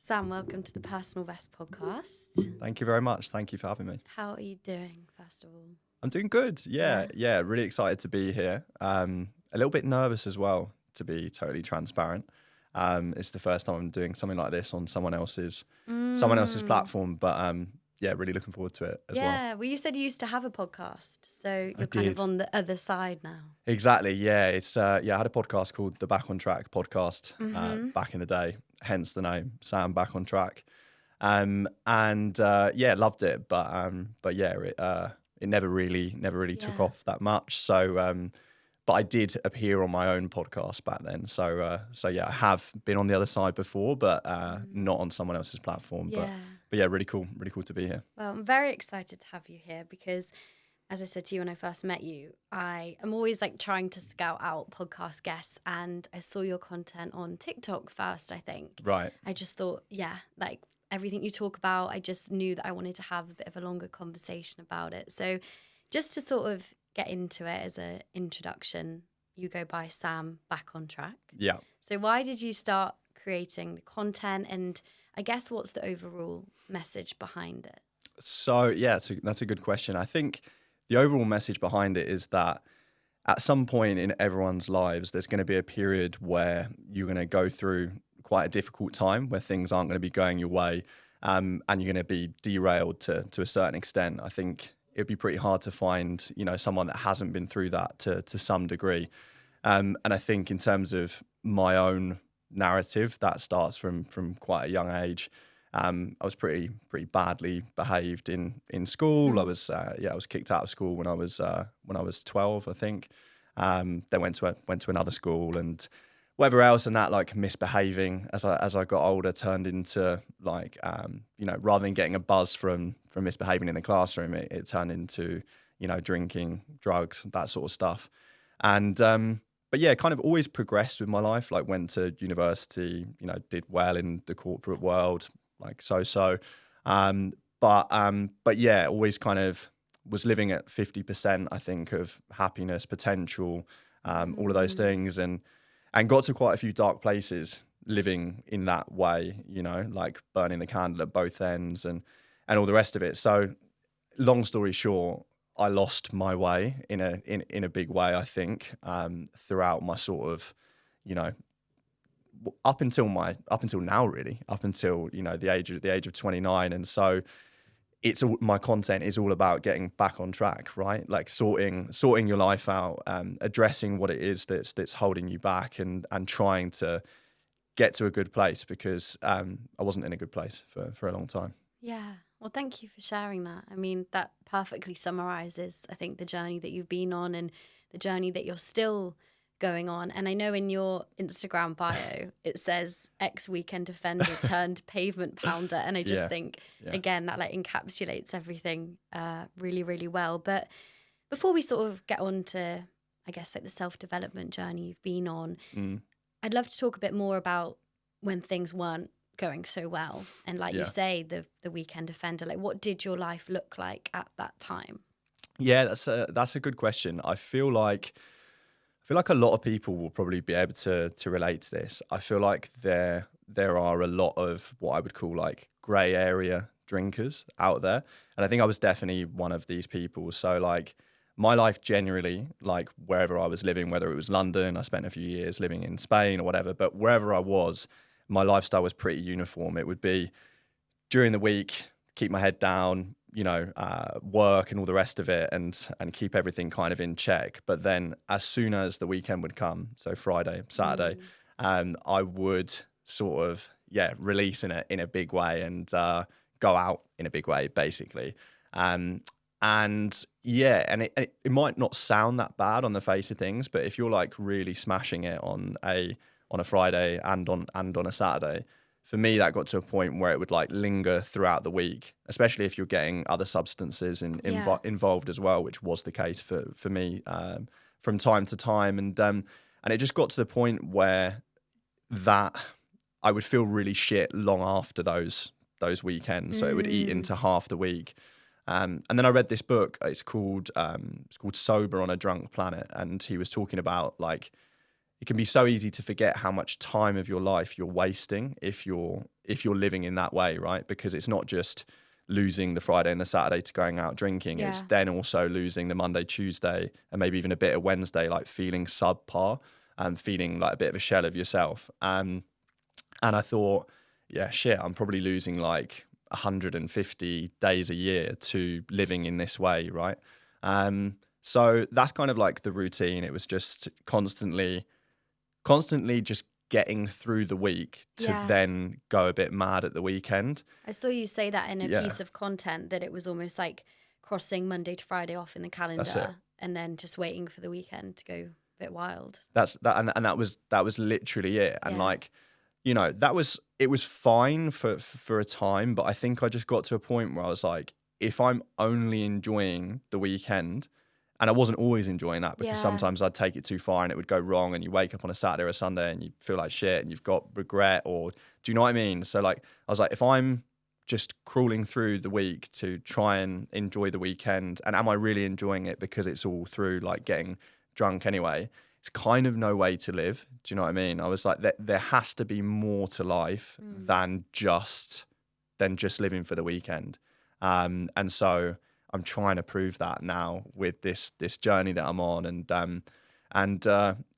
Sam, welcome to the Personal Best podcast. Thank you very much. Thank you for having me. How are you doing, first of all? I'm doing good. Yeah. Really excited to be here. A little bit nervous as well, to be totally transparent. It's the first time I'm doing something like this on someone else's platform, but yeah, really looking forward to it as well. Yeah, well, you said you used to have a podcast, so you're kind did. of on the other side now. Exactly. Yeah. It's I had a podcast called the Back on Track podcast back in the day, hence the name Sam Back on Track. Loved it, but yeah, it never really took off that much. So, but I did appear on my own podcast back then. So yeah, I have been on the other side before, but not on someone else's platform. But yeah, really cool to be here. Well, I'm very excited to have you here because, as I said to you when I first met you, I am always like trying to scout out podcast guests, and I saw your content on TikTok first, I think. Right. I just thought, yeah, like everything you talk about, I just knew that I wanted to have a bit of a longer conversation about it. So just to sort of get into it as an introduction, you go by Sam Back on Track. Yeah. So why did you start creating the content, and I guess what's the overall message behind it? So yeah, that's a good question. I think the overall message behind it is that at some point in everyone's lives, there's going to be a period where you're going to go through quite a difficult time where things aren't going to be going your way, and you're going to be derailed to a certain extent. I think it'd be pretty hard to find, someone that hasn't been through that to some degree. And I think in terms of my own narrative, that starts from quite a young age. I was pretty badly behaved in school. I was kicked out of school when I was 12, I think. Then went to another school and whatever else, and that like misbehaving as I got older turned into like rather than getting a buzz from misbehaving in the classroom, it turned into drinking, drugs, that sort of stuff. And but yeah, kind of always progressed with my life. Like went to university, did well in the corporate world, like so. But yeah, always kind of was living at 50%, I think, of happiness, potential, all of those things, and got to quite a few dark places living in that way, like burning the candle at both ends and all the rest of it. So long story short, I lost my way in a big way, I think, throughout my sort of, up until now, really, up until the age of 29. And so my content is all about getting back on track, right? Like sorting your life out, addressing what it is that's holding you back, and trying to get to a good place, because I wasn't in a good place for a long time. Yeah. Well, thank you for sharing that. I mean, that perfectly summarizes, I think, the journey that you've been on and the journey that you're still going on. And I know in your Instagram bio, it says ex-weekend offender turned pavement pounder. And I just think, again, that like encapsulates everything really, really well. But before we sort of get on to, I guess, like the self-development journey you've been on, I'd love to talk a bit more about when things weren't going so well, and like you say, the weekend offender, like what did your life look like at that time? Yeah, that's a good question. I feel like a lot of people will probably be able to relate to this. I feel like there are a lot of what I would call like grey area drinkers out there, and I think I was definitely one of these people. So like my life generally, like wherever I was living, whether it was London, I spent a few years living in Spain or whatever, but wherever I was, my lifestyle was pretty uniform. It would be during the week, keep my head down, work and all the rest of it, and keep everything kind of in check. But then as soon as the weekend would come, so Friday, Saturday, I would sort of, release in a big way and go out in a big way, basically. And it might not sound that bad on the face of things, but if you're like really smashing it on a Friday and on a Saturday, for me that got to a point where it would like linger throughout the week, especially if you're getting other substances involved as well, which was the case for me from time to time, and it just got to the point where that I would feel really shit long after those weekends, so it would eat into half the week. And then I read this book. It's called Sober on a Drunk Planet, and he was talking about like it can be so easy to forget how much time of your life you're wasting if you're living in that way, right? Because it's not just losing the Friday and the Saturday to going out drinking. Yeah. It's then also losing the Monday, Tuesday, and maybe even a bit of Wednesday, like feeling subpar and feeling like a bit of a shell of yourself. And I thought, yeah, shit, I'm probably losing like 150 days a year to living in this way, right? So that's kind of like the routine. It was just constantly just getting through the week to Yeah. then go a bit mad at the weekend. I saw you say that in a Yeah. piece of content, that it was almost like crossing Monday to Friday off in the calendar and then just waiting for the weekend to go a bit wild. That's that, and that was literally it. And Yeah. like, you know, it was fine for a time, but I think I just got to a point where I was like, if I'm only enjoying the weekend, and I wasn't always enjoying that, because Yeah. sometimes I'd take it too far and it would go wrong, and you wake up on a Saturday or a Sunday and you feel like shit and you've got regret, or do you know what I mean? So like, I was like, if I'm just crawling through the week to try and enjoy the weekend, and am I really enjoying it because it's all through like getting drunk anyway? It's kind of no way to live. Do you know what I mean? I was like, there has to be more to life than just living for the weekend. And so I'm trying to prove that now with this journey that I'm on. And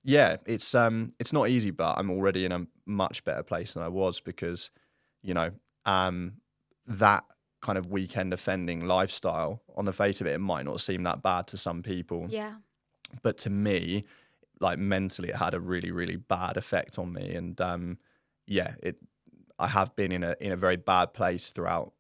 yeah, it's not easy, but I'm already in a much better place than I was, because, you know, that kind of weekend offending lifestyle, on the face of it, it might not seem that bad to some people. Yeah. But to me, like mentally, it had a really, really bad effect on me. And yeah, I have been in a very bad place throughout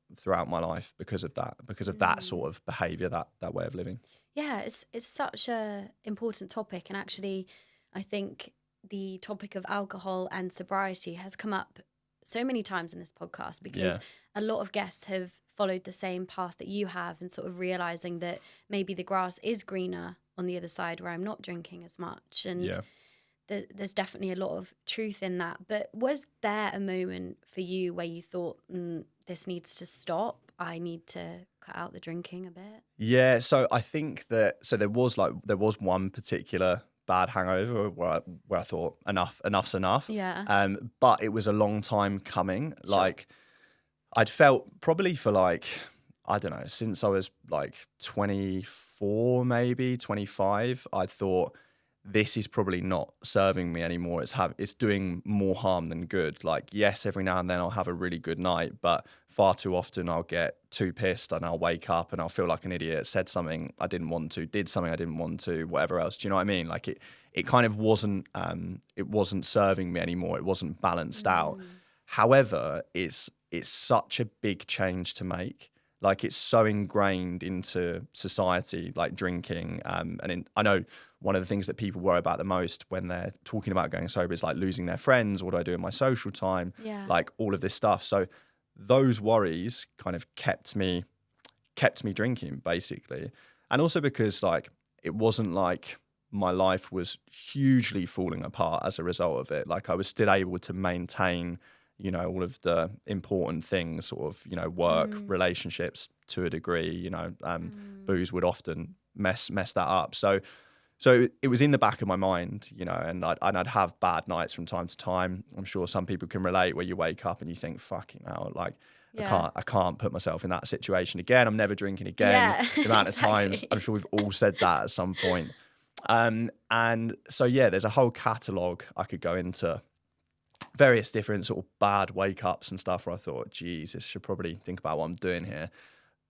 my life because of that sort of behavior, that way of living. Yeah, it's such a important topic, and actually I think the topic of alcohol and sobriety has come up so many times in this podcast, because a lot of guests have followed the same path that you have, and sort of realizing that maybe the grass is greener on the other side where I'm not drinking as much. And there's definitely a lot of truth in that. But was there a moment for you where you thought, this needs to stop, I need to cut out the drinking a bit? Yeah, so I think that there was one particular bad hangover where I thought enough's enough. Yeah. But it was a long time coming. Sure. Like, I'd felt probably for like, I don't know, since I was like 24, maybe 25, I'd thought, this is probably not serving me anymore. It's doing more harm than good. Like, yes, every now and then I'll have a really good night, but far too often I'll get too pissed and I'll wake up and I'll feel like an idiot, said something I didn't want to, did something I didn't want to, whatever else. Do you know what I mean? Like, it kind of wasn't serving me anymore. It wasn't balanced out. However, it's such a big change to make. Like, it's so ingrained into society, like drinking. I know one of the things that people worry about the most when they're talking about going sober is like losing their friends. What do I do in my social time? Yeah. Like all of this stuff. So those worries kind of kept me drinking, basically. And also because like, it wasn't like my life was hugely falling apart as a result of it. Like, I was still able to maintain, you know, all of the important things, sort of, you know, work, relationships to a degree, you know, booze would often mess that up. So it was in the back of my mind, you know, and I'd have bad nights from time to time. I'm sure some people can relate, where you wake up and you think, fucking hell, like, I can't put myself in that situation again. I'm never drinking again. Yeah, The amount of exactly. times, I'm sure we've all said that at some point. And so, yeah, there's a whole catalogue I could go into, various different sort of bad wake ups and stuff, where I thought, Jesus, should probably think about what I'm doing here.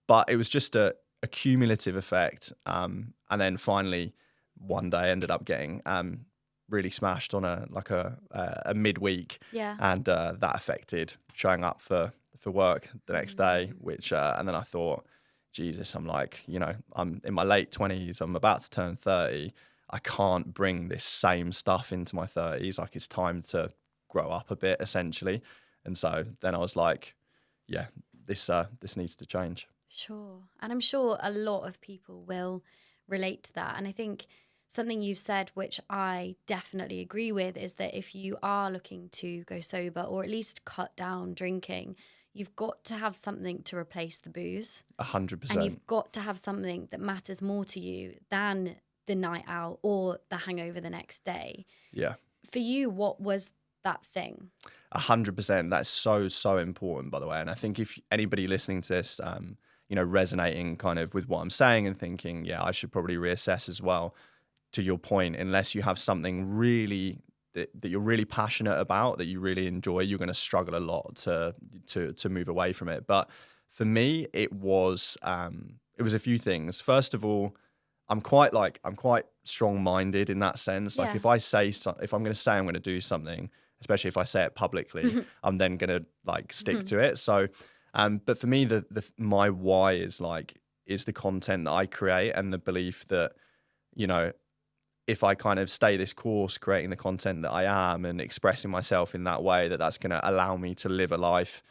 But it was just a cumulative effect. And then finally, one day I ended up getting really smashed on a midweek. Yeah. And that affected showing up for work the next day, which, and then I thought, Jesus, I'm like, you know, I'm in my late 20s, I'm about to turn 30. I can't bring this same stuff into my 30s. Like, it's time to grow up a bit, essentially. And so then I was like, yeah, this needs to change. Sure. And I'm sure a lot of people will relate to that. And I think something you've said, which I definitely agree with, is that if you are looking to go sober, or at least cut down drinking, you've got to have something to replace the booze. 100%. And you've got to have something that matters more to you than the night out or the hangover the next day. Yeah. for you, what was that thing? 100%. That's so important, by the way. And I think if anybody listening to this, resonating kind of with what I'm saying and thinking, yeah, I should probably reassess as well. To your point, unless you have something really that you're really passionate about, that you really enjoy, you're going to struggle a lot to move away from it. But for me, it was a few things. First of all, I'm quite strong-minded in that sense. Like Yeah. if I'm going to say I'm going to do something, especially if I say it publicly, I'm then going to like stick to it. So, but for me, my why is the content that I create and the belief that, if I kind of stay this course, creating the content that I am and expressing myself in that way, that's going to allow me to live a life,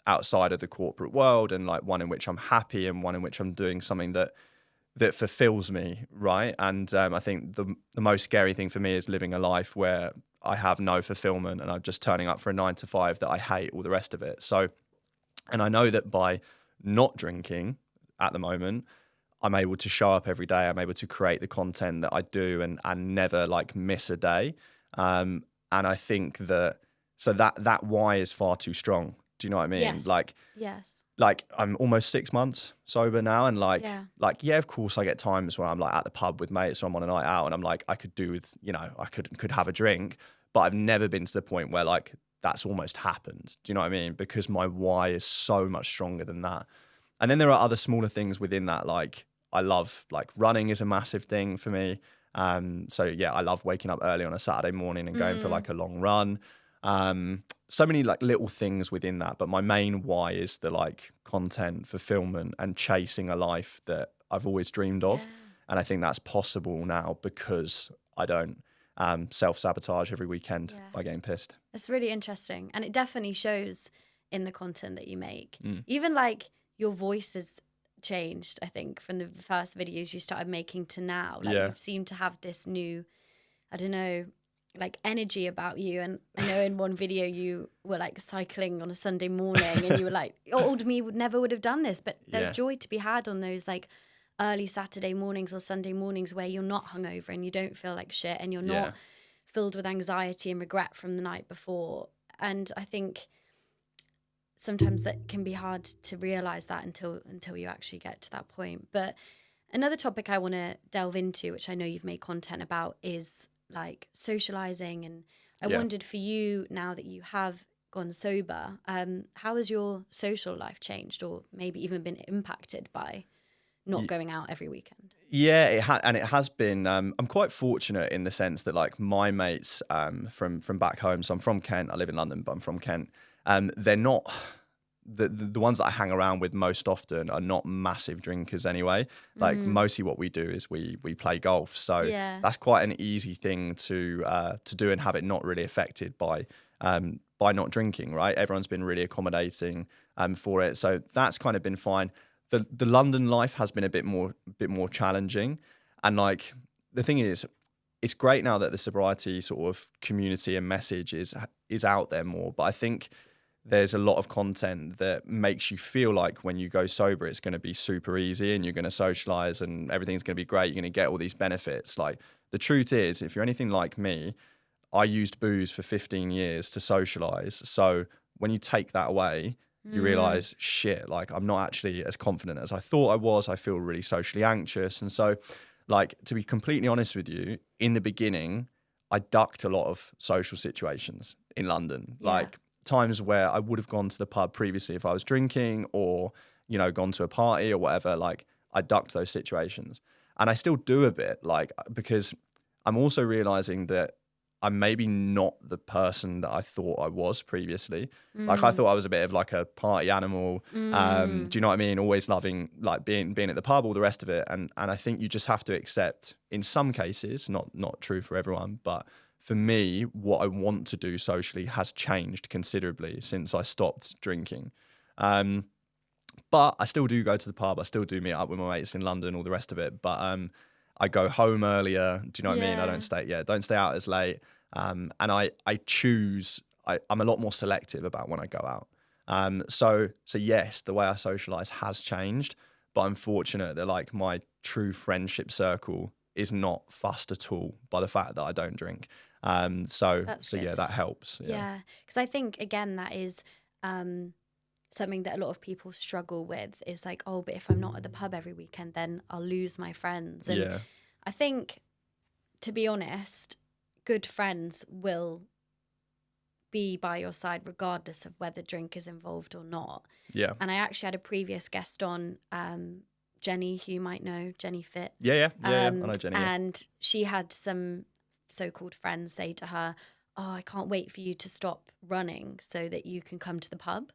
outside of the corporate world, and like one in which I'm happy and one in which I'm doing something that fulfills me, right? And I think the most scary thing for me is living a life where I have no fulfillment and I'm just turning up for a 9 to 5 that I hate, all the rest of it. So, and I know that by not drinking at the moment, I'm able to show up every day. I'm able to create the content that I do and never like miss a day. And I think that why is far too strong. Do you know what I mean? Yes. Yes. Like I'm almost 6 months sober now, and Yeah. of course I get times where I'm like at the pub with mates or I'm on a night out and I'm like, I could do with, I could have a drink, but I've never been to the point where like that's almost happened. Do you know what I mean? Because my why is so much stronger than that. And then there are other smaller things within that, like I love, like running is a massive thing for me. So yeah, I love waking up early on a Saturday morning and going for like a long run. So many like little things within that, but my main why is the like content, fulfillment, and chasing a life that I've always dreamed of. Yeah. And I think that's possible now because I don't self-sabotage every weekend by getting pissed. It's really interesting. And it definitely shows in the content that you make. Mm. Even like your voice has changed, I think, from the first videos you started making to now. Like you seem to have this new, I don't know, like energy about you. And I know in one video you were like cycling on a Sunday morning and you were like, old me never would have done this. But there's joy to be had on those like early Saturday mornings or Sunday mornings where you're not hungover and you don't feel like shit and you're not filled with anxiety and regret from the night before. And I think sometimes it can be hard to realize that until you actually get to that point. But another topic I want to delve into, which I know you've made content about, is like socializing. And I wondered for you, now that you have gone sober, how has your social life changed, or maybe even been impacted by not going out every weekend? Yeah, it has been. I'm quite fortunate in the sense that like my mates from back home. So I'm from Kent. I live in London, but I'm from Kent. They're not the ones that I hang around with most often are not massive drinkers anyway. Like mostly what we do is we play golf. So that's quite an easy thing to do and have it not really affected by not drinking. Right, everyone's been really accommodating for it. So that's kind of been fine. The London life has been a bit more challenging, and like the thing is, it's great now that the sobriety sort of community and message is out there more. But I think there's a lot of content that makes you feel like when you go sober, it's going to be super easy and you're going to socialize and everything's going to be great. You're going to get all these benefits. Like the truth is, if you're anything like me, I used booze for 15 years to socialize. So when you take that away, you realize, shit, like I'm not actually as confident as I thought I was. I feel really socially anxious. And so, like, to be completely honest with you, in the beginning, I ducked a lot of social situations in London. Like times where I would have gone to the pub previously if I was drinking, or, gone to a party or whatever. Like I ducked those situations, and I still do a bit, like, because I'm also realizing that I'm maybe not the person that I thought I was previously. Like I thought I was a bit of like a party animal. Do you know what I mean? Always loving like being at the pub, all the rest of it. And I think you just have to accept, in some cases, not true for everyone, but for me, what I want to do socially has changed considerably since I stopped drinking. But I still do go to the pub. I still do meet up with my mates in London, all the rest of it. But I go home earlier. Do you know what I mean? I don't stay out as late. And I'm a lot more selective about when I go out. So yes, the way I socialize has changed, but I'm fortunate that like my true friendship circle is not fussed at all by the fact that I don't drink. That's So yeah, good. that helps. Yeah, because I think again that is something that a lot of people struggle with is like, oh, but if I'm not at the pub every weekend, then I'll lose my friends. And Yeah, I think, to be honest, good friends will be by your side regardless of whether drink is involved or not. yeah, And I actually had a previous guest on, Jenny, who you might know, Jenny Fit. yeah. I know Jenny. Yeah. And she had some so-called friends say to her, oh, I can't wait for you to stop running so that you can come to the pub.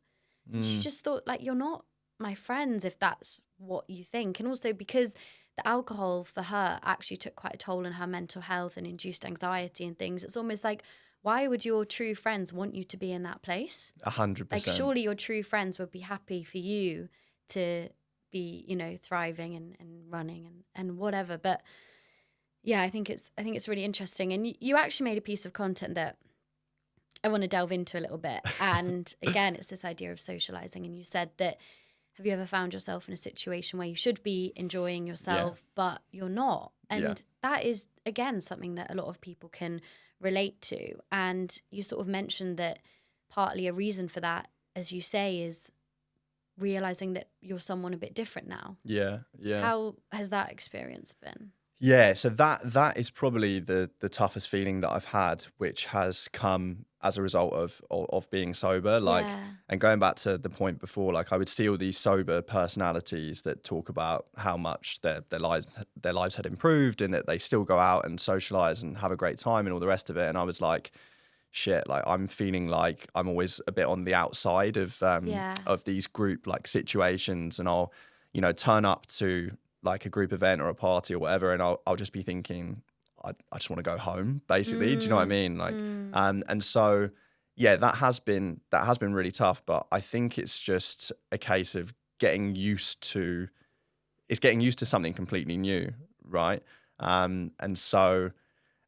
And she just thought, like, you're not my friends if that's what you think. And also because the alcohol for her actually took quite a toll on her mental health and induced anxiety and things. It's almost like, why would your true friends want you to be in that place? 100%. Like, surely your true friends would be happy for you to be, you know, thriving and running and whatever. But yeah, I think it's really interesting. And you actually made a piece of content that I want to delve into a little bit. And again, it's this idea of socializing. And you said that, have you ever found yourself in a situation where you should be enjoying yourself, but you're not? And that is, again, something that a lot of people can relate to. And you sort of mentioned that partly a reason for that, as you say, is realizing that you're someone a bit different now. Yeah. How has that experience been? Yeah, so that is probably the toughest feeling that I've had, which has come as a result of being sober. Like, and going back to the point before, like I would see all these sober personalities that talk about how much their lives had improved and that they still go out and socialize and have a great time and all the rest of it. And I was like, shit, like I'm feeling like I'm always a bit on the outside of these group like situations, and I'll, you know, turn up to like a group event or a party or whatever, and I'll just be thinking, I just want to go home, basically. Do you know what I mean? Like, and so, yeah, that has been really tough. But I think it's just a case of getting used to something completely new, right? And so,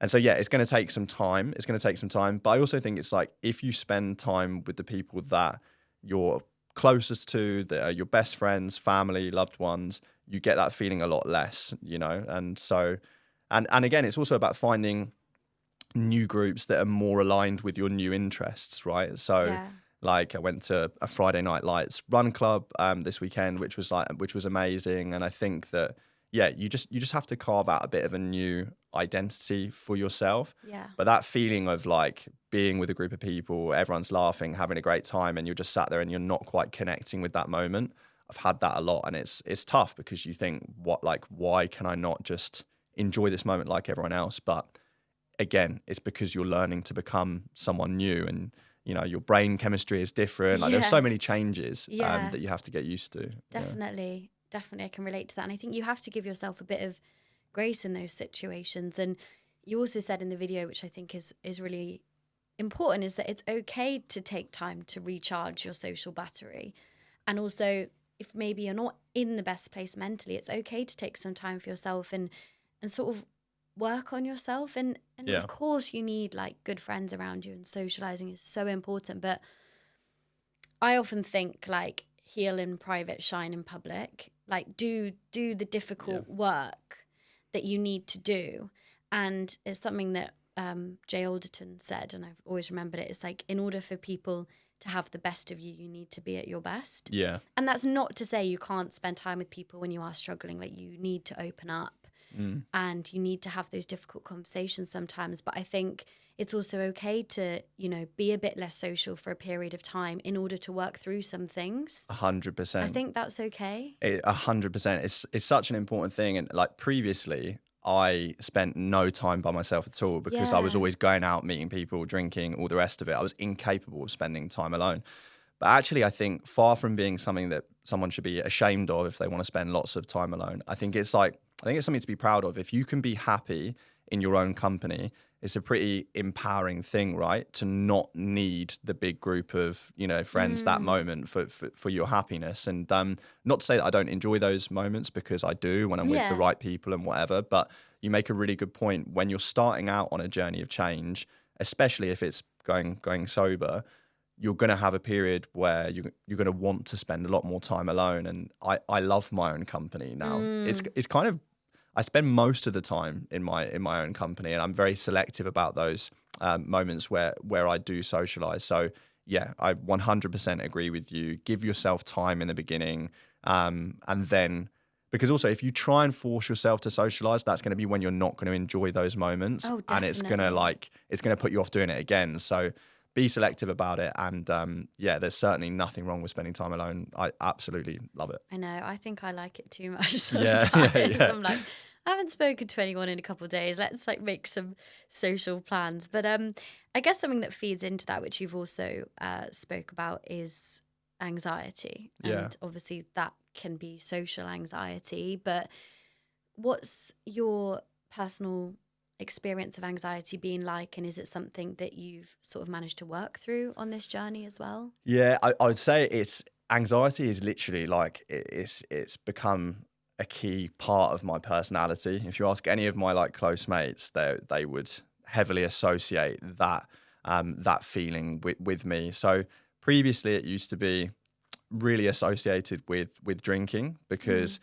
yeah, it's going to take some time. But I also think it's like, if you spend time with the people that you're closest to, that are your best friends, family, loved ones, you get that feeling a lot less, you know? And so, and again, it's also about finding new groups that are more aligned with your new interests, right? So like I went to a Friday Night Lights run club this weekend, which was amazing. And I think that, yeah, you just have to carve out a bit of a new identity for yourself. Yeah. But that feeling of like being with a group of people, everyone's laughing, having a great time, and you're just sat there and you're not quite connecting with that moment. I've had that a lot, and it's tough because you think, why can I not just enjoy this moment like everyone else? But again, it's because you're learning to become someone new, and you know, your brain chemistry is different. Like there's so many changes that you have to get used to. Definitely I can relate to that. And I think you have to give yourself a bit of grace in those situations. And you also said in the video, which I think is really important, is that it's okay to take time to recharge your social battery. And also, if maybe you're not in the best place mentally, it's okay to take some time for yourself and sort of work on yourself. And of course you need like good friends around you, and socializing is so important. But I often think like, heal in private, shine in public. Like do the difficult work that you need to do. And it's something that Jay Alderton said, and I've always remembered it. It's like, in order for people to have the best of you, you need to be at your best. Yeah. And that's not to say you can't spend time with people when you are struggling. Like, you need to open up and you need to have those difficult conversations sometimes. But I think it's also okay to, you know, be a bit less social for a period of time in order to work through some things. 100%. I think that's okay. 100%. It's such an important thing. And like previously, I spent no time by myself at all because I was always going out, meeting people, drinking, all the rest of it. I was incapable of spending time alone. But actually, I think far from being something that someone should be ashamed of if they want to spend lots of time alone, I think it's something to be proud of. If you can be happy in your own company, it's a pretty empowering thing, right? To not need the big group of, you know, friends that moment for your happiness. And not to say that I don't enjoy those moments, because I do when I'm with the right people and whatever. But you make a really good point. When you're starting out on a journey of change, especially if it's going sober, you're going to have a period where you're going to want to spend a lot more time alone. And I love my own company now. It's kind of, I spend most of the time in my own company, and I'm very selective about those moments where I do socialize. So yeah, I 100% agree with you. Give yourself time in the beginning, and then, because also if you try and force yourself to socialize, that's going to be when you're not going to enjoy those moments, Oh, and it's going to definitely. put you off doing it again. So be selective about it, and yeah, there's certainly nothing wrong with spending time alone. I absolutely love it. I know. I think I like it too much Yeah, sometimes. yeah. I'm like, I haven't spoken to anyone in a couple of days. Let's like make some social plans. But I guess something that feeds into that, which you've also spoke about, is anxiety, Yeah. and obviously that can be social anxiety. But what's your personal experience of anxiety been like, and is it something that you've sort of managed to work through on this journey as well? Yeah, I would say it's anxiety is literally like it's become a key part of my personality. If you ask any of my like close mates, they would heavily associate that feeling with me. So previously, it used to be really associated with drinking, Mm. because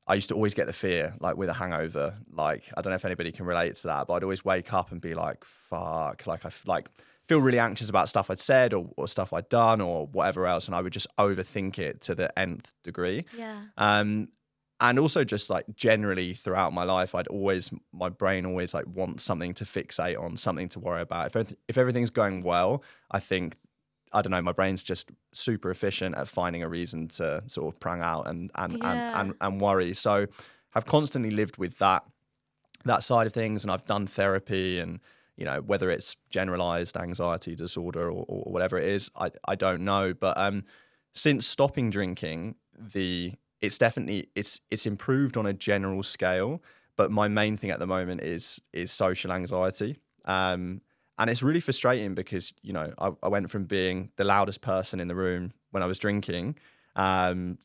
I used to always get the fear, like with a hangover. Like, I don't know if anybody can relate to that, but I'd always wake up and be like, fuck, like like feel really anxious about stuff I'd said, or stuff I'd done, or whatever else. And I would just overthink it to the nth degree. Yeah. Um, and also just like generally throughout my life, my brain always like wants something to fixate on, something to worry about. If everything's going well, I think, I don't know, my brain's just super efficient at finding a reason to sort of prang out Yeah. and worry. So I've constantly lived with that side of things, and I've done therapy, and whether it's generalized anxiety disorder or whatever it is, I don't know. But since stopping drinking, it's improved on a general scale. But my main thing at the moment is social anxiety. And it's really frustrating because, I went from being the loudest person in the room when I was drinking, and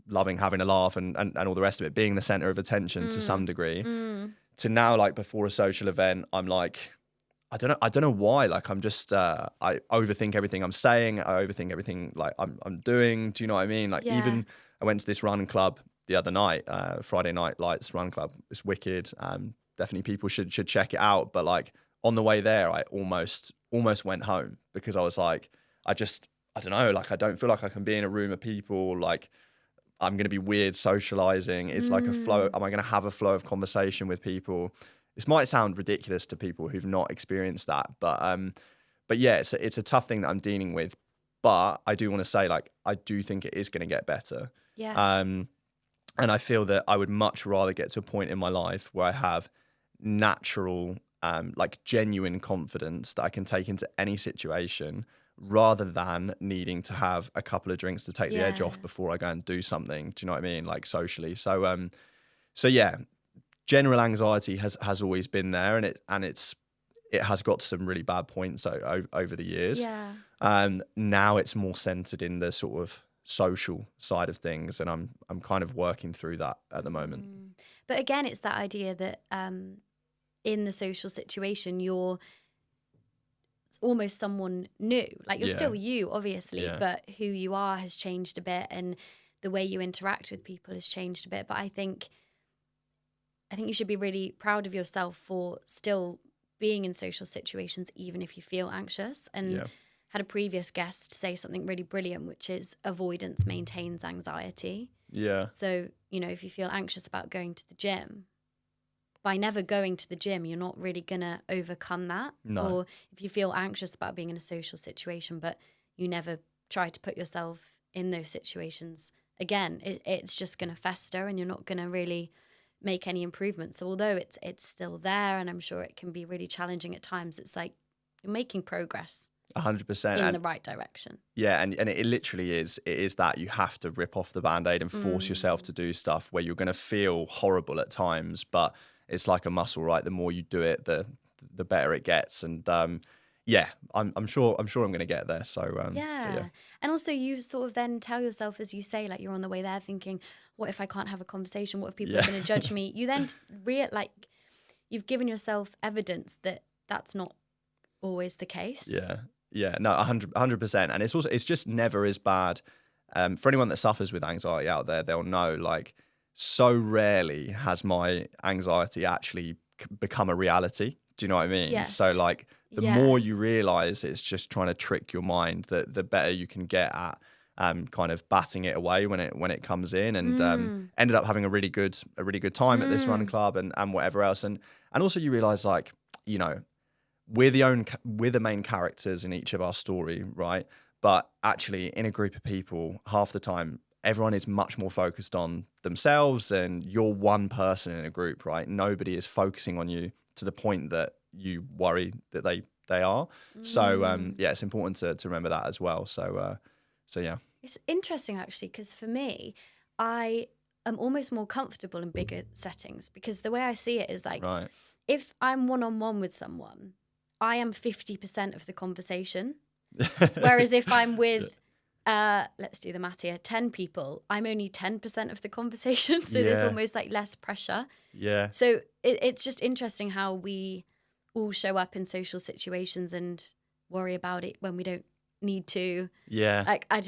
loving having a laugh and all the rest of it, being the center of attention to some Mm. degree, Mm. to now, like, before a social event, I'm like, I don't know why. Like, I'm just, I overthink everything I'm saying. I overthink everything like I'm doing. Do you know what I mean? Like, Yeah. even I went to this run club the other night, Friday Night Lights run club. It's wicked. Definitely people should check it out. But like on the way there, I almost went home because I was like, I don't know. Like, I don't feel like I can be in a room of people. Like, I'm going to be weird socializing. It's like a flow. Mm. Am I going to have a flow of conversation with people? This might sound ridiculous to people who've not experienced that, but yeah, it's a tough thing that I'm dealing with. But I do want to say, like, I do think it is going to get better. Yeah. Um, and I feel that I would much rather get to a point in my life where I have natural, like genuine confidence that I can take into any situation, rather than needing to have a couple of drinks to take the edge Yeah. off before I go and do something. Do you know what I mean? Like, socially. So yeah, general anxiety has always been there, and it has got to some really bad points over the years. Yeah. Now it's more centered in the sort of social side of things, and I'm kind of working through that at the moment. Mm. But again, it's that idea that in the social situation, you're almost someone new. Like, you're Yeah. still you, obviously, Yeah. but who you are has changed a bit, and the way you interact with people has changed a bit. But I think you should be really proud of yourself for still being in social situations, even if you feel anxious. And Yeah. had a previous guest say something really brilliant, which is avoidance maintains anxiety. Yeah. So, if you feel anxious about going to the gym, by never going to the gym, you're not really going to overcome that. No. Or if you feel anxious about being in a social situation, but you never try to put yourself in those situations again, it's just going to fester, and you're not going to really make any improvements. So although it's still there, and I'm sure it can be really challenging at times, it's like you're making progress 100%. in And the right direction. yeah, and it literally is. It is that you have to rip off the Band-Aid and force yourself to Mm. do stuff where you're going to feel horrible at times, but it's like a muscle, right? The more you do it, the better it gets. And yeah, I'm sure I'm going to get there. So Yeah. And also you sort of then tell yourself, as you say, like, you're on the way there thinking, what if I can't have a conversation? What if people are Yeah. going to judge me? You then like, you've given yourself evidence that that's not always the case. Yeah, no, 100%. And it's just never as bad. For anyone that suffers with anxiety out there, they'll know, like, so rarely has my anxiety actually become a reality. Do you know what I mean? Yes. So like the Yeah. more you realize it's just trying to trick your mind, the better you can get at kind of batting it away when it comes in. And ended up having a really good time at this run club and whatever else. And also you realize, like, you know, we're the main characters in each of our story, right? But actually in a group of people, half the time everyone is much more focused on themselves, and you're one person in a group, right? Nobody is focusing on you to the point that you worry that they are. So yeah, it's important to remember that as well. So yeah. It's interesting actually, because for me, I am almost more comfortable in bigger settings, because the way I see it is like, Right. if I'm one-on-one with someone, I am 50% of the conversation. Whereas if I'm with, let's do the math here, 10 people, I'm only 10% of the conversation. So there's Yeah. almost like less pressure. Yeah. So it's just interesting how we all show up in social situations and worry about it when we don't need to. Yeah. Like, I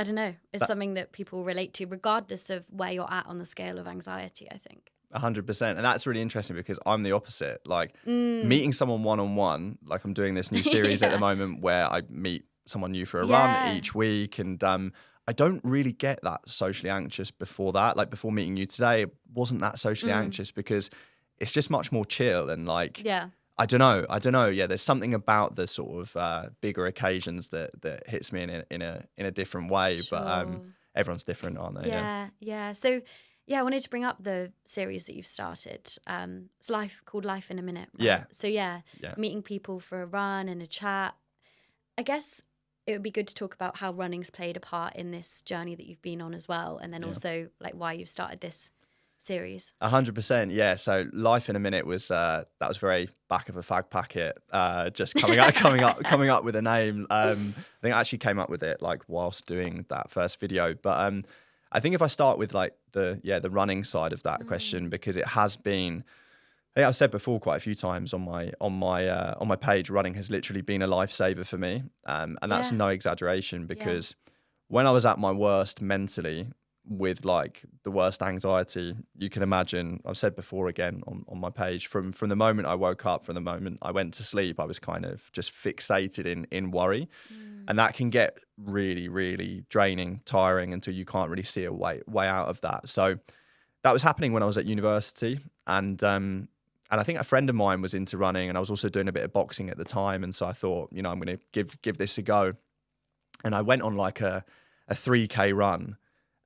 don't know. It's something that people relate to regardless of where you're at on the scale of anxiety, I think. 100%. And that's really interesting because I'm the opposite. Like meeting someone one-on-one, like I'm doing this new series at the moment where I meet someone new for a run each week. And I don't really get that socially anxious before that. Like before meeting you today, it wasn't that socially anxious because it's just much more chill and like, I don't know. Yeah, there's something about the sort of bigger occasions that hits me in a different way. Sure. But everyone's different, aren't they? Yeah. So yeah, I wanted to bring up the series that you've started. It's called Life in a Minute. Right? Yeah. So meeting people for a run and a chat. I guess it would be good to talk about how running's played a part in this journey that you've been on as well, and then also like why you've started this series. 100%, yeah. So Life in a Minute was that was very back of a fag packet, just coming up with a name. I think I actually came up with it like whilst doing that first video. But I think if I start with like the running side of that question, because it has been, I think I've said before quite a few times on my page, running has literally been a lifesaver for me, and that's no exaggeration, because when I was at my worst mentally, with like the worst anxiety you can imagine, I've said before again on my page, from the moment I woke up, from the moment I went to sleep, I was kind of just fixated in worry. And that can get really, really draining, tiring, until you can't really see a way out of that. So that was happening when I was at university, and I think a friend of mine was into running, and I was also doing a bit of boxing at the time, and so I thought, you know, I'm going to give this a go. And I went on like a 3K run.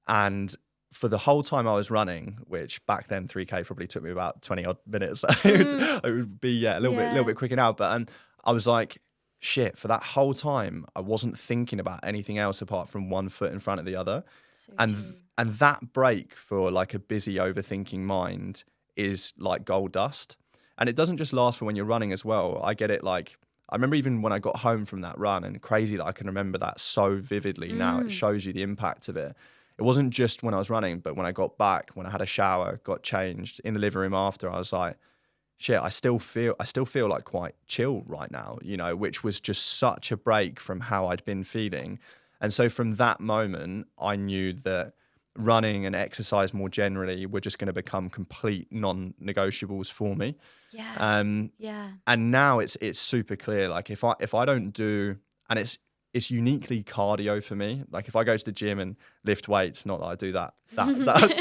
And for the whole time I was running, which back then 3K probably took me about 20 odd minutes, it would be a little bit quicker now. But I was like, shit, for that whole time I wasn't thinking about anything else apart from one foot in front of the other. So and true. and that break for like a busy overthinking mind is like gold dust. And it doesn't just last for when you're running as well. I get it, like I remember even when I got home from that run, and crazy that I can remember that so vividly now. It shows you the impact of it. It wasn't just when I was running, but when I got back, when I had a shower, got changed in the living room after, I was like, shit, I still feel like quite chill right now, you know, which was just such a break from how I'd been feeling. And so from that moment, I knew that running and exercise more generally were just going to become complete non-negotiables for me. Yeah. And now it's super clear. Like if I don't do, and it's uniquely cardio for me. Like if I go to the gym and lift weights, not that I do that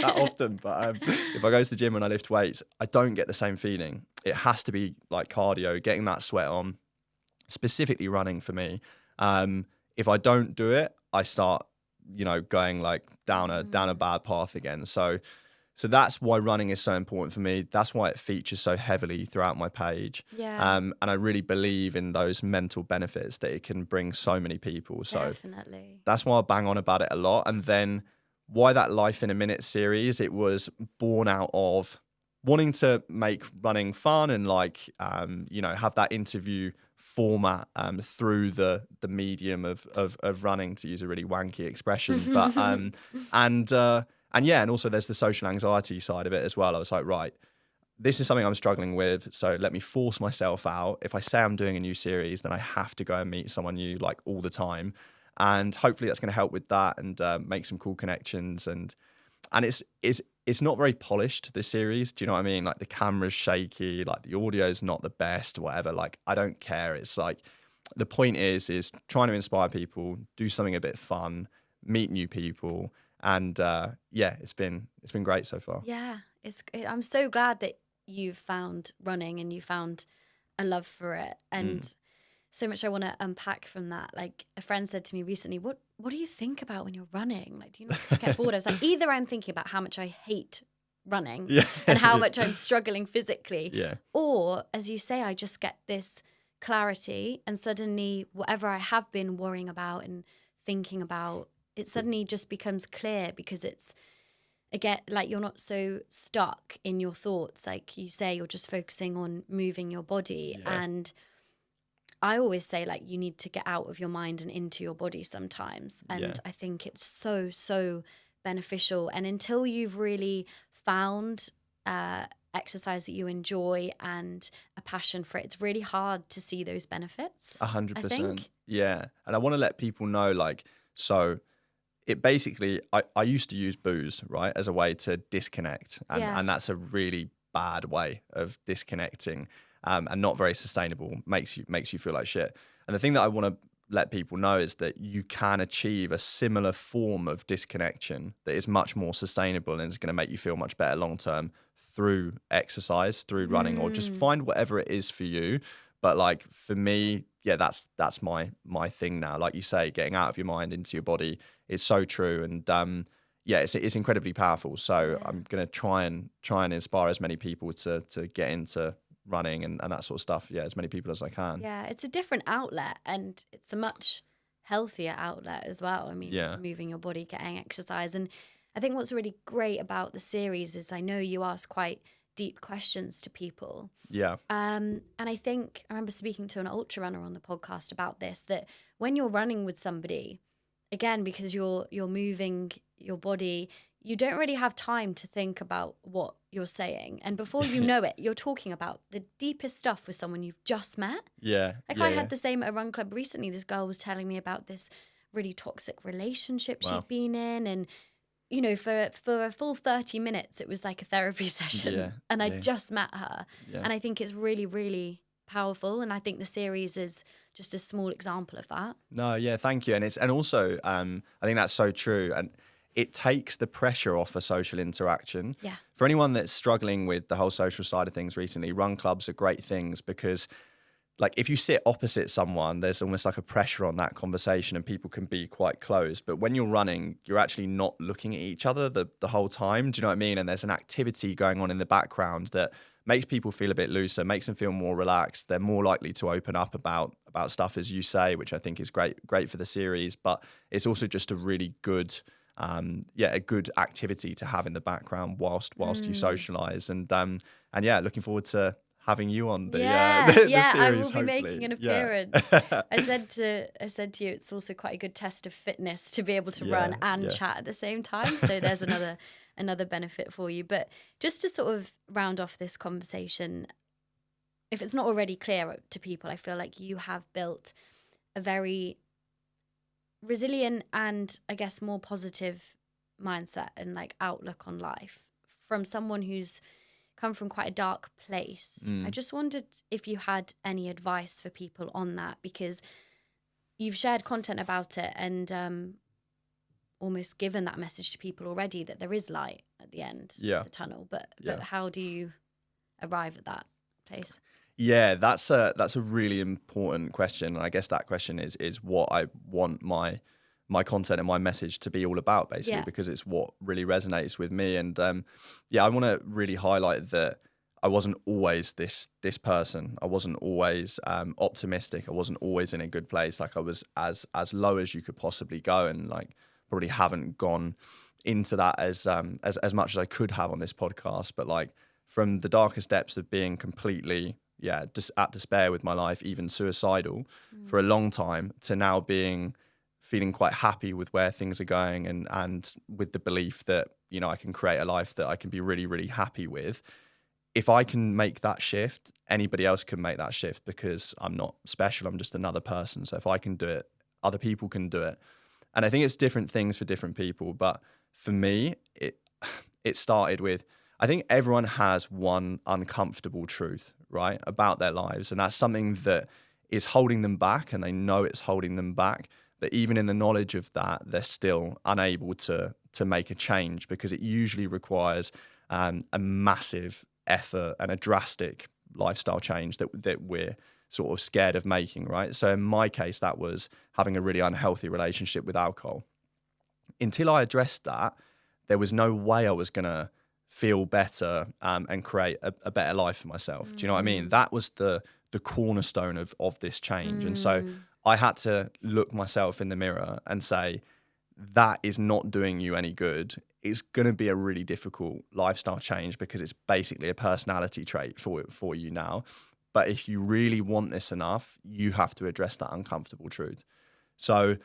often, but if I go to the gym and I lift weights, I don't get the same feeling. It has to be like cardio, getting that sweat on, specifically running for me. If I don't do it, I start, you know, going like down a bad path again. So that's why running is so important for me. That's why it features so heavily throughout my page. Yeah. And I really believe in those mental benefits that it can bring so many people. So Definitely. that's why I bang on about it a lot. And then why that Life in a Minute series, it was born out of wanting to make running fun and like, you know, have that interview format through the medium of running, to use a really wanky expression. But and yeah, and also there's the social anxiety side of it as well. I was like, right, this is something I'm struggling with, so let me force myself out. If I say I'm doing a new series, then I have to go and meet someone new like all the time. And hopefully that's going to help with that and make some cool connections. And it's it's not very polished, this series. Do you know what I mean? Like the camera's shaky, like the audio's not the best, whatever. Like I don't care. It's like the point is trying to inspire people, do something a bit fun, meet new people, and yeah, it's been great so far. Yeah, I'm so glad that you've found running and you found a love for it, and so much I want to unpack from that. Like a friend said to me recently, what do you think about when you're running? Like, do you not get bored? I was like, either I'm thinking about how much I hate running Yeah. and how much I'm struggling physically, Yeah. or as you say, I just get this clarity, and suddenly whatever I have been worrying about and thinking about, it suddenly just becomes clear, because it's, again, like you're not so stuck in your thoughts. Like you say, you're just focusing on moving your body. Yeah. And I always say, like, you need to get out of your mind and into your body sometimes. And Yeah. I think it's so, so beneficial. And until you've really found exercise that you enjoy and a passion for it, it's really hard to see those benefits. 100%. Yeah. And I want to let people know, like, so it basically, I used to use booze, right, as a way to disconnect. And that's a really bad way of disconnecting, and not very sustainable, makes you feel like shit. And the thing that I want to let people know is that you can achieve a similar form of disconnection that is much more sustainable and is going to make you feel much better long term through exercise, through running, or just find whatever it is for you. But like for me, yeah, that's my thing now. Like you say, getting out of your mind into your body is so true, and yeah, it's incredibly powerful. So I'm gonna try and inspire as many people to get into running and that sort of stuff. Yeah, as many people as I can. Yeah, it's a different outlet, and it's a much healthier outlet as well. I mean, moving your body, getting exercise. And I think what's really great about the series is I know you ask quite deep questions to people. Yeah. And I think I remember speaking to an ultra runner on the podcast about this, that when you're running with somebody, again, because you're moving your body, you don't really have time to think about what you're saying. And before you know it, you're talking about the deepest stuff with someone you've just met. Yeah. Like I had the same at a run club recently. This girl was telling me about this really toxic relationship she'd been in. And, you know, for a full 30 minutes, it was like a therapy session. Yeah. And I just met her. Yeah. And I think it's really, really powerful. And I think the series is just a small example of that. No, yeah, thank you. And also, I think that's so true. And it takes the pressure off a social interaction. Yeah. For anyone that's struggling with the whole social side of things recently, run clubs are great things because, like, if you sit opposite someone, there's almost like a pressure on that conversation and people can be quite close. But when you're running, you're actually not looking at each other the whole time. Do you know what I mean? And there's an activity going on in the background that makes people feel a bit looser, makes them feel more relaxed. They're more likely to open up about stuff, as you say, which I think is great for the series. But it's also just a really good a good activity to have in the background whilst you socialize, and yeah, looking forward to having you on the series. I will be hopefully. making an appearance. I said to you, it's also quite a good test of fitness to be able to run and chat at the same time. So there's another benefit for you. But just to sort of round off this conversation, if it's not already clear to people, I feel like you have built a very resilient and I guess more positive mindset and like outlook on life from someone who's come from quite a dark place. I just wondered if you had any advice for people on that, because you've shared content about it and almost given that message to people already that there is light at the end of the tunnel. But how do you arrive at that place? Yeah, that's a really important question. And I guess that question is what I want my content and my message to be all about, basically, because it's what really resonates with me. And I want to really highlight that I wasn't always this person. I wasn't always optimistic. I wasn't always in a good place. Like I was as low as you could possibly go, and like probably haven't gone into that as much as I could have on this podcast. But like from the darkest depths of being completely just at despair with my life, even suicidal for a long time, to now feeling quite happy with where things are going and with the belief that, you know, I can create a life that I can be really, really happy with. If I can make that shift, anybody else can make that shift, because I'm not special. I'm just another person. So if I can do it, other people can do it. And I think it's different things for different people. But for me, it started with, I think everyone has one uncomfortable truth, right, about their lives. And that's something that is holding them back, and they know it's holding them back. But even in the knowledge of that, they're still unable to make a change, because it usually requires a massive effort and a drastic lifestyle change that we're sort of scared of making, right? So in my case, that was having a really unhealthy relationship with alcohol. Until I addressed that, there was no way I was going to feel better and create a better life for myself. Do you know what I mean? That was the cornerstone of this change. And so I had to look myself in the mirror and say, that is not doing you any good. It's going to be a really difficult lifestyle change, because it's basically a personality trait for you now. But if you really want this enough, you have to address that uncomfortable truth. So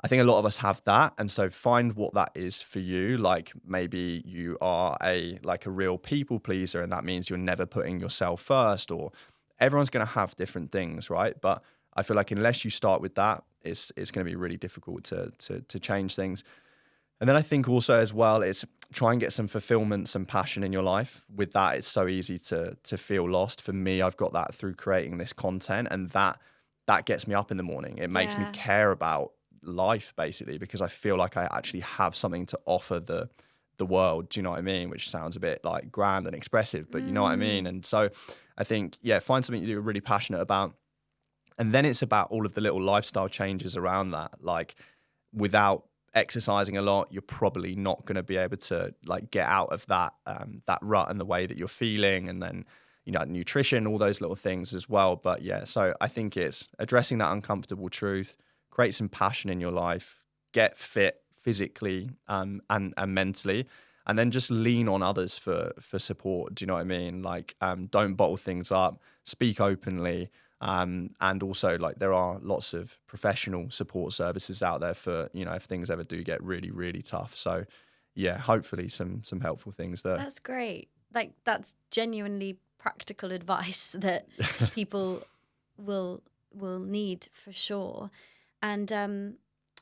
I think a lot of us have that. And so find what that is for you. Like, maybe you are a real people pleaser, and that means you're never putting yourself first, or everyone's going to have different things, right? But I feel like unless you start with that, it's going to be really difficult to change things. And then I think also as well, it's try and get some fulfillment, some passion in your life. With that, it's so easy to feel lost. For me, I've got that through creating this content, and that gets me up in the morning. It makes me care about life, basically, because I feel like I actually have something to offer the world. Do you know what I mean? Which sounds a bit like grand and expressive, but you know what I mean? And so I think, find something you're really passionate about. And then it's about all of the little lifestyle changes around that. Like, without exercising a lot, you're probably not going to be able to like get out of that rut and the way that you're feeling. And then, nutrition, all those little things as well. But so I think it's addressing that uncomfortable truth, create some passion in your life, get fit physically and mentally, and then just lean on others for support. Do you know what I mean? Like, don't bottle things up, speak openly. And also, like, there are lots of professional support services out there for, if things ever do get really, really tough. So hopefully some helpful things there. That's great. Like, that's genuinely practical advice that people will need for sure. And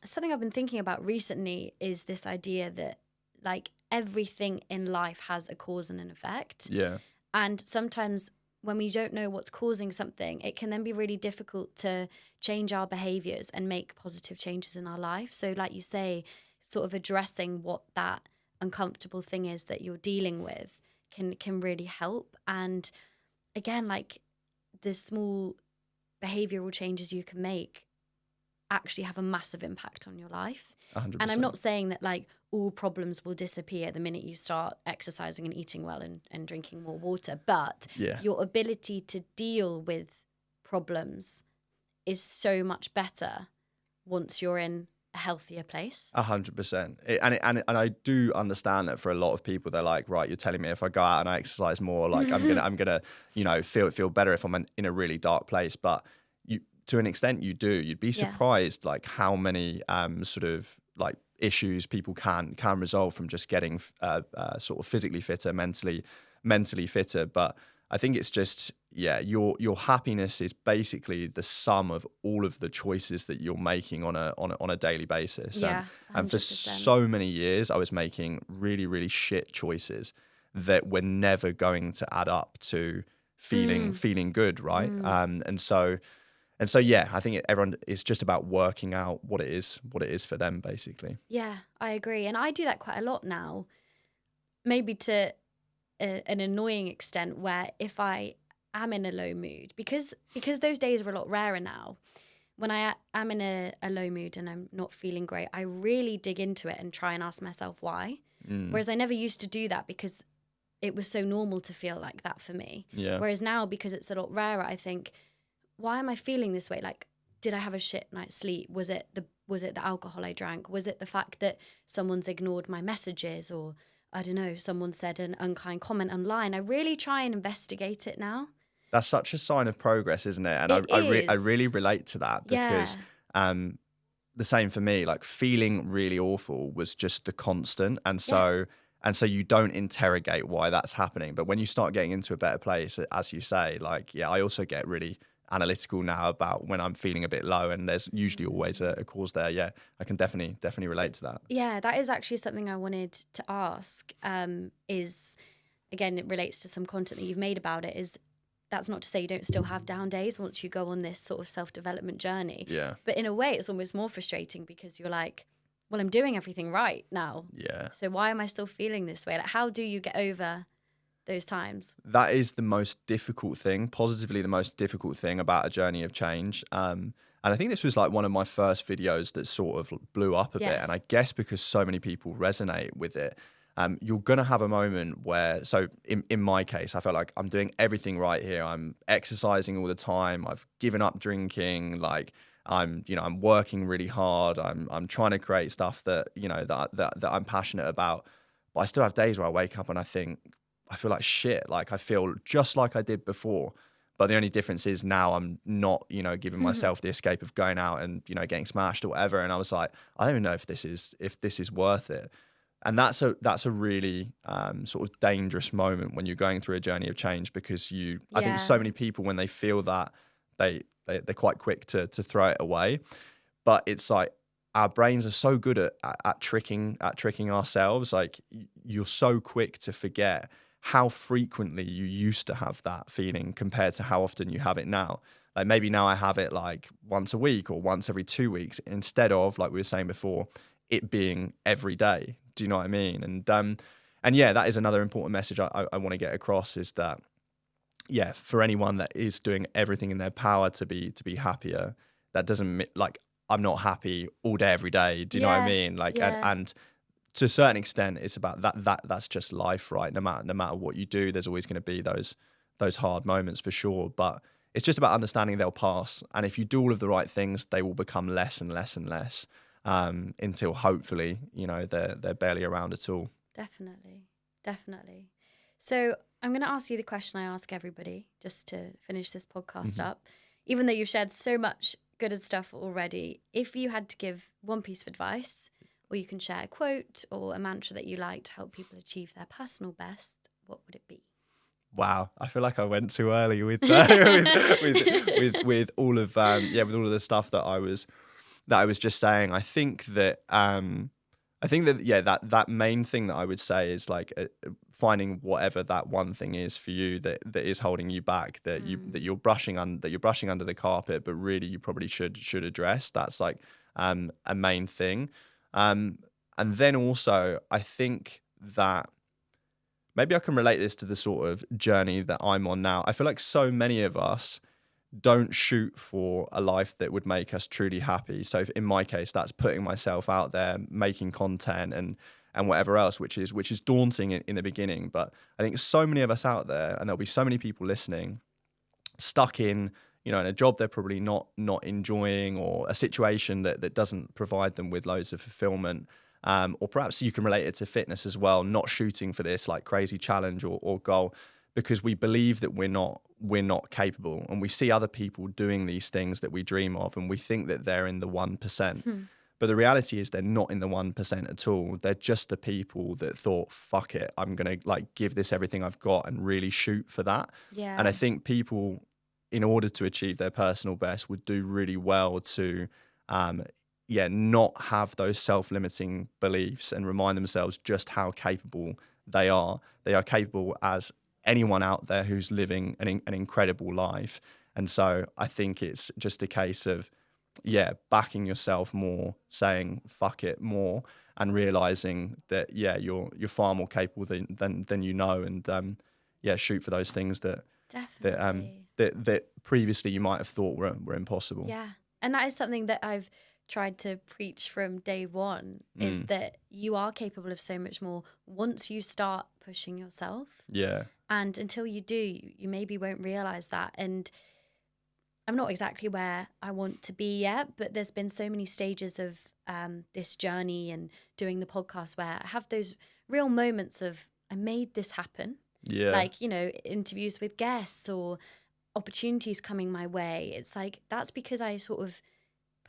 something I've been thinking about recently is this idea that, like, everything in life has a cause and an effect. Yeah. And sometimes when we don't know what's causing something, it can then be really difficult to change our behaviors and make positive changes in our life. So like you say, sort of addressing what that uncomfortable thing is that you're dealing with can really help. And again, like, the small behavioral changes you can make actually have a massive impact on your life. 100%. And I'm not saying that like all problems will disappear the minute you start exercising and eating well and drinking more water, but your ability to deal with problems is so much better once you're in a healthier place. 100%. And I do understand that for a lot of people, they're like, right, you're telling me if I go out and I exercise more, like I'm gonna feel better if I'm in a really dark place. But to an extent you do. You'd be surprised like how many sort of like issues people can resolve from just getting sort of physically fitter, mentally fitter. But I think it's just your happiness is basically the sum of all of the choices that you're making on a daily basis. And for so many years I was making really, really shit choices that were never going to add up to feeling good, right? And so, I think everyone is just about working out what it is for them, basically. Yeah, I agree. And I do that quite a lot now, maybe to an annoying extent, where if I am in a low mood, because those days are a lot rarer now, when I am in a low mood and I'm not feeling great, I really dig into it and try and ask myself why. Whereas I never used to do that because it was so normal to feel like that for me. Yeah. Whereas now, because it's a lot rarer, I think, why am I feeling this way? Like, did I have a shit night's sleep? Was it the alcohol I drank? Was it the fact that someone's ignored my messages, or I don't know, someone said an unkind comment online? I really try and investigate it now. That's such a sign of progress, isn't it? And I really relate to that, because the same for me. Like, feeling really awful was just the constant, and so you don't interrogate why that's happening. But when you start getting into a better place, as you say, like, I also get really analytical now about when I'm feeling a bit low, and there's usually always a cause there. Yeah, I can definitely relate to that. Yeah, that is actually something I wanted to ask. Is again, it relates to some content that you've made about it. Is that's not to say you don't still have down days once you go on this sort of self-development journey. Yeah. But in a way, it's almost more frustrating because you're like, well, I'm doing everything right now. Yeah. So why am I still feeling this way? Like, how do you get over those times? That is the most difficult thing, positively the most difficult thing about a journey of change. And I think this was like one of my first videos that sort of blew up a bit. And I guess because so many people resonate with it, you're going to have a moment where, so in my case, I felt like I'm doing everything right here. I'm exercising all the time. I've given up drinking. Like I'm working really hard. I'm trying to create stuff that, that I'm passionate about. But I still have days where I wake up and I feel like shit. Like I feel just like I did before. But the only difference is now I'm not, giving myself the escape of going out and, getting smashed or whatever. And I was like, I don't even know if this is worth it. And that's a really sort of dangerous moment when you're going through a journey of change, because I think so many people, when they feel that, they're quite quick to throw it away. But it's like our brains are so good at tricking ourselves. Like you're so quick to forget how frequently you used to have that feeling compared to how often you have it now. Like maybe now I have it like once a week or once every 2 weeks, instead of, like we were saying before, it being every day. Do you know what I mean? And yeah, that is another important message I want to get across, is that, yeah, for anyone that is doing everything in their power to be happier, that doesn't, like, I'm not happy all day, every day. Do you know what I mean? Like, and to a certain extent, it's about that's just life, right? No matter what you do, there's always going to be those hard moments for sure. But it's just about understanding they'll pass. And if you do all of the right things, they will become less and less and less, until hopefully, they're barely around at all. Definitely. So I'm going to ask you the question I ask everybody, just to finish this podcast up. Even though you've shared so much good stuff already, if you had to give one piece of advice, or you can share a quote or a mantra that you like to help people achieve their personal best, what would it be? Wow, I feel like I went too early with with all of with all of the stuff that I was just saying. I think that that main thing that I would say is like finding whatever that one thing is for you that is holding you back, that you're brushing under the carpet, but really you probably should address. That's like a main thing. And then also I think that maybe I can relate this to the sort of journey that I'm on now. I feel like so many of us don't shoot for a life that would make us truly happy. So in my case, that's putting myself out there, making content and whatever else, which is daunting in the beginning. But I think so many of us out there, and there'll be so many people listening, stuck in a job they're probably not enjoying, or a situation that doesn't provide them with loads of fulfillment. Or perhaps you can relate it to fitness as well, not shooting for this like crazy challenge or goal, because we believe that we're not capable, and we see other people doing these things that we dream of, and we think that they're in the 1%. But the reality is they're not in the 1% at all. They're just the people that thought, fuck it, I'm going to like give this everything I've got and really shoot for that. Yeah. And I think people, in order to achieve their personal best, would do really well to not have those self-limiting beliefs and remind themselves just how capable they are. They are capable as anyone out there who's living an incredible life. And so I think it's just a case of, backing yourself more, saying fuck it more, and realizing that, you're far more capable than you know. And shoot for those things that previously you might have thought were impossible. Yeah. And that is something that I've tried to preach from day one, is that you are capable of so much more once you start pushing yourself. Yeah. And until you do, you maybe won't realize that. And I'm not exactly where I want to be yet, but there's been so many stages of this journey and doing the podcast where I have those real moments of, I made this happen. Yeah. Like, interviews with guests or opportunities coming my way. It's like, that's because I sort of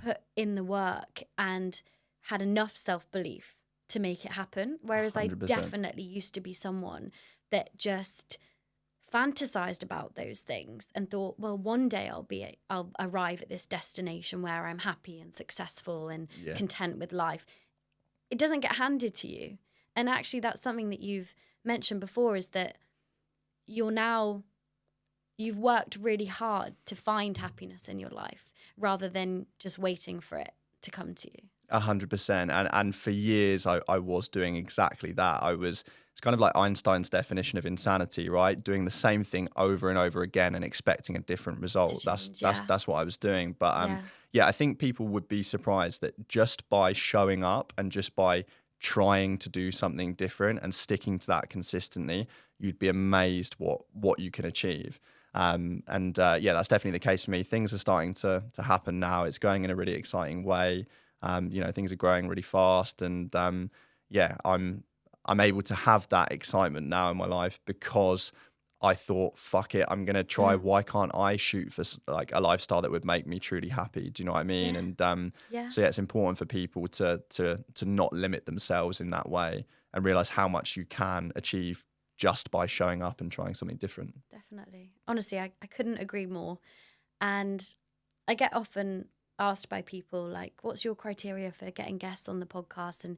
put in the work and had enough self-belief to make it happen. Whereas 100%. I definitely used to be someone that just fantasized about those things and thought, well, one day I'll arrive at this destination where I'm happy and successful and content with life. It doesn't get handed to you. And actually that's something that you've mentioned before, is that you've worked really hard to find happiness in your life rather than just waiting for it to come to you. 100%. And for years, I was doing exactly that. It's kind of like Einstein's definition of insanity, right? Doing the same thing over and over again and expecting a different result. That's what I was doing. But I think people would be surprised that just by showing up and just by trying to do something different and sticking to that consistently, you'd be amazed what you can achieve. That's definitely the case for me. Things are starting to happen now. It's going in a really exciting way. Things are growing really fast, and I'm able to have that excitement now in my life because I thought, fuck it, I'm gonna try. Why can't I shoot for like a lifestyle that would make me truly happy? Do you know what I mean? And it's important for people to not limit themselves in that way and realize how much you can achieve just by showing up and trying something different. Definitely. Honestly, I couldn't agree more. And I get often asked by people, like, what's your criteria for getting guests on the podcast? And,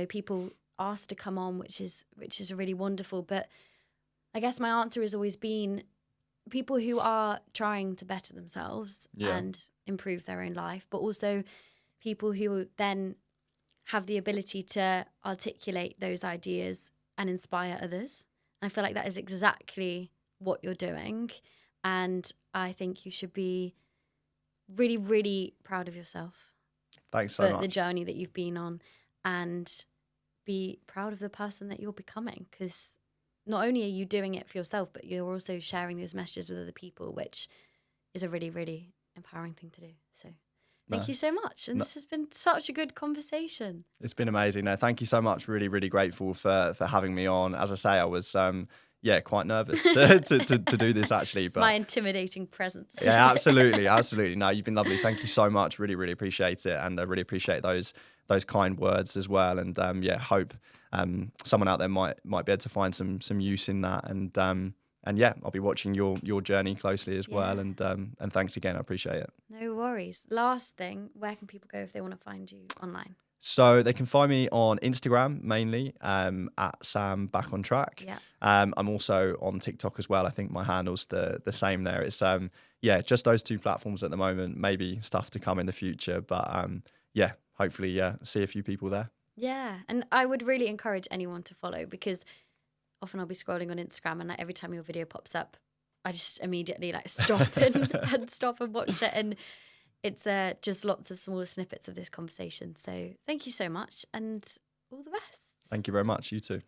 people ask to come on, which is really wonderful. But I guess my answer has always been people who are trying to better themselves and improve their own life, but also people who then have the ability to articulate those ideas and inspire others. And I feel like that is exactly what you're doing. And I think you should be really, really proud of yourself. Thanks so much. For the journey that you've been on, and be proud of the person that you're becoming, because not only are you doing it for yourself, but you're also sharing those messages with other people, which is a really, really empowering thing to do. So thank you so much. And this has been such a good conversation. It's been amazing. No, thank you so much. Really, really grateful for having me on. As I say, I was quite nervous to do this actually. It's my intimidating presence. Yeah, absolutely. No, you've been lovely. Thank you so much. Really, really appreciate it. And I really appreciate those kind words as well. And hope someone out there might be able to find some use in that. And I'll be watching your journey closely as well. And thanks again. I appreciate it. No worries. Last thing, where can people go if they want to find you online? So they can find me on Instagram mainly at Sam Back on Track. Yeah. I'm also on TikTok as well. I think my handle's the same there. It's just those two platforms at the moment. Maybe stuff to come in the future, but hopefully see a few people there. Yeah, and I would really encourage anyone to follow, because often I'll be scrolling on Instagram and every time your video pops up, I just immediately stop and stop and watch it, and it's just lots of smaller snippets of this conversation. So thank you so much, and all the best. Thank you very much. You too.